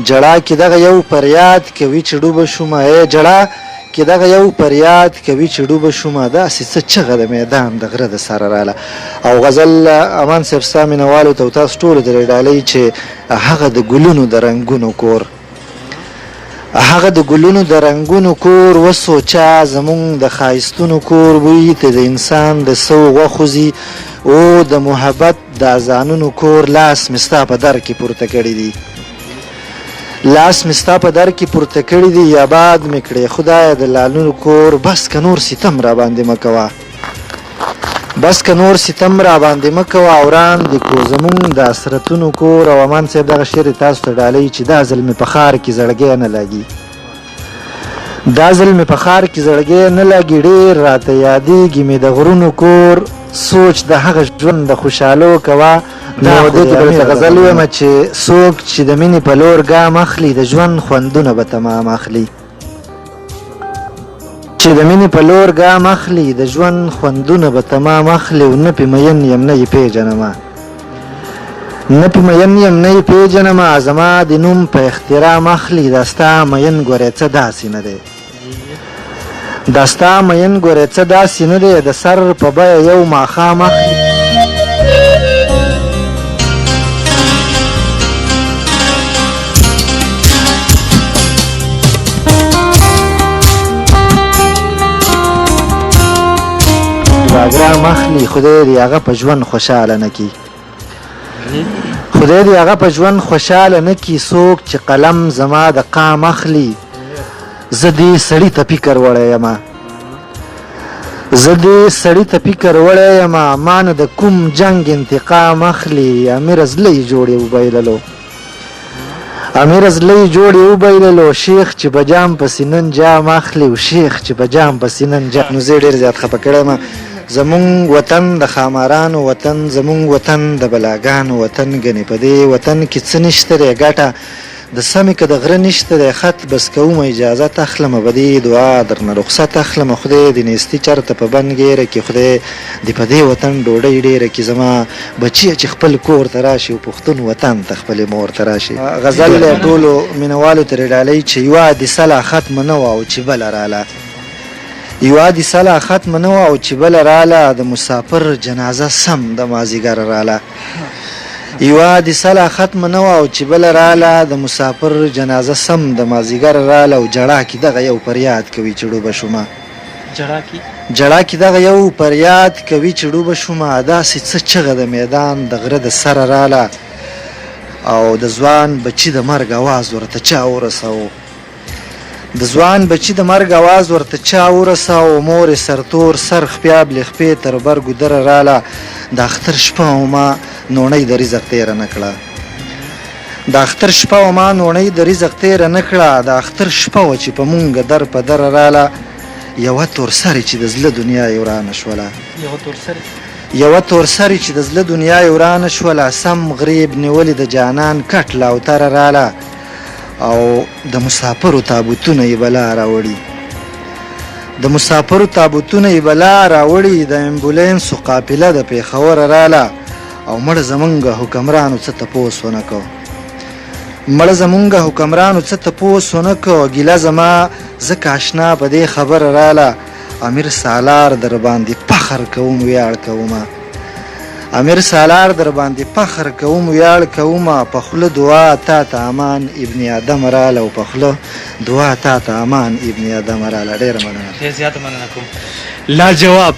جړه کې دغه یو فریاد کوي چې ډوبه شومه جړه کې دغه یو فریاد کوي چې ډوبه شومه داسې څه چغه د میدان د غره د سره راله. او غزل امان صاحب ستا مینهوالو ته تاسو ټولو ته ډالۍ چې هغه د ګلونو د رنګونو کور، هغه د ګلونو د رنګونو کور وسوچا زمونږ د ښایستونو کور، بوی ته د انسان د سو غوښوځي او د محبت د اذانونو کور. لاس مې ستا په در کې پورته کړی دی، لاس مې ستا په در کې پورته کړی دی، آباد مې کړې خدایه د لالونو کور. بس که نور ستم را باندې مه کوه، بس که نور ستم را باندې مه کوه، وران دې کو زمونږ د حسرتونو کور. او امان صاحب دغه شعر تاسو ته ډالۍ چې دا ځل مې په ښار کې زړګی نه لګي، دا ځل مې په ښار کې زړګی نه لګي، ډېر راته یادېږي مې د غرونو کور. سوچ د هغه ژوند د خوشحالو کوه. نو دې کې درته غزل ویم چې څوک چې د مینې په لور ګام اخلي د ژوند خوندونه به تمام اخلي، چې د مینې په لور ګام اخلي د ژوند خوندونه به تمام اخلي. او نه پې مین یم نه یې پېژنمه، نه پې مین یم نه یې پېژنمه، زما د نوم په احترام اخلي. دا ستا مین ګورې څه داسې نه دی، دا ستا مین ګورې څه داسې نه دی، د سر په بیه یو ماښام اخلي. راګرام اخلي خدای دې هغه په ژوند خوشحاله نه کي، خدای دې هغه په ژوند خوشحاله نه کي. څوک چې قلم زما د قام اخلي زه دې سړي ته فکر وړی یم، زه دې سړي ته فکر وړی یم، ما نه د کوم جنګ انتقام اخلي. امیر زلی جوړې وبایللو، امیر زلی جوړې وبایللو، شیخ چې په جام پسې نن جام اخلي، او شیخ چې په جام پسې نن جام. نو زه ډېر زیات خفه کړی یم. زمونږ وطن د خامارانو وطن، زمونږ وطن د بلاګانو وطن، ګنې په دې وطن کې څه نشته دی ګټه د سمې که د غره نشته دی خط. بس کوم اجازه تخلمه به دې دعا درنه رخصت اخلمه، خدای دې نیستي چرته په بند ګیره کې، خدای دې په دې وطن ډوډۍ ډېره کې. زما بچیه چې خپل کور ته راشي او پښتون وطن ته خپلې مور ته راشي. غزل ټولو مینهوالو ته ډالۍ چې یوه حادثه لا ختمه نه وه او چې بله راله، یوه حادثه لا ختمه نه وه او چې بله راله، د مسافر جنازه سم د مازدیګر راله. یوه حادثه لا ختمه نه وه او چې بله راله، د مسافر جنازه سم د مازدیګر راله. او جړه کې دغه یو فریاد کوي چې ډوبه شومه، جړه کې دغه یو فریاد کوي چې ډوبه شومه، داسې څه چغه د میدان د غره د سره راله. او د ځوان بچي د مرګ اواز ورته چا ورساو، د ځوان بچي د مرګ اواز ورته چا ورساو، مور سرتور سر خپیا بلې خپې تر برګو دره راله. د اختر شپه وما نوڼۍ د رزق تېره نه کړه، د اختر شپه وما نوڼۍ د رزق تېره نه کړه، د اختر شپه وه چې په مونږ در په دره راله. یوه تورسرې چې د زړه دنیا یې ورانه شوله، یوه تورسرې چې د زړه دنیا یې ورانه شوله، سم غریب نیولې د جانان کټ لاوتره راله. او د مسافرو تابوتونه یې بلا راوړي، د مسافرو تابوتونه یې بلا راوړي، د امبولانسو قافله د پېښوره راله. او مړه زمونږ حکمرانو څه تپوس ونه کو، مړه زمونږ حکمرانو څه تپوس ونه کو، ګیله زما ځکه اشنا په دې خبره راله. امیر سالار در باندې فخر کوم ویاړ کومه، امیر سالار در باندې فخر کوم ویاړ کومه، په خوله دعا تا ته امان ابن آدم راله، او په خوله دعا تا ته امان ابن آدم راله. ډېره مننه، ډېر زیاته مننه کوم. لا جواب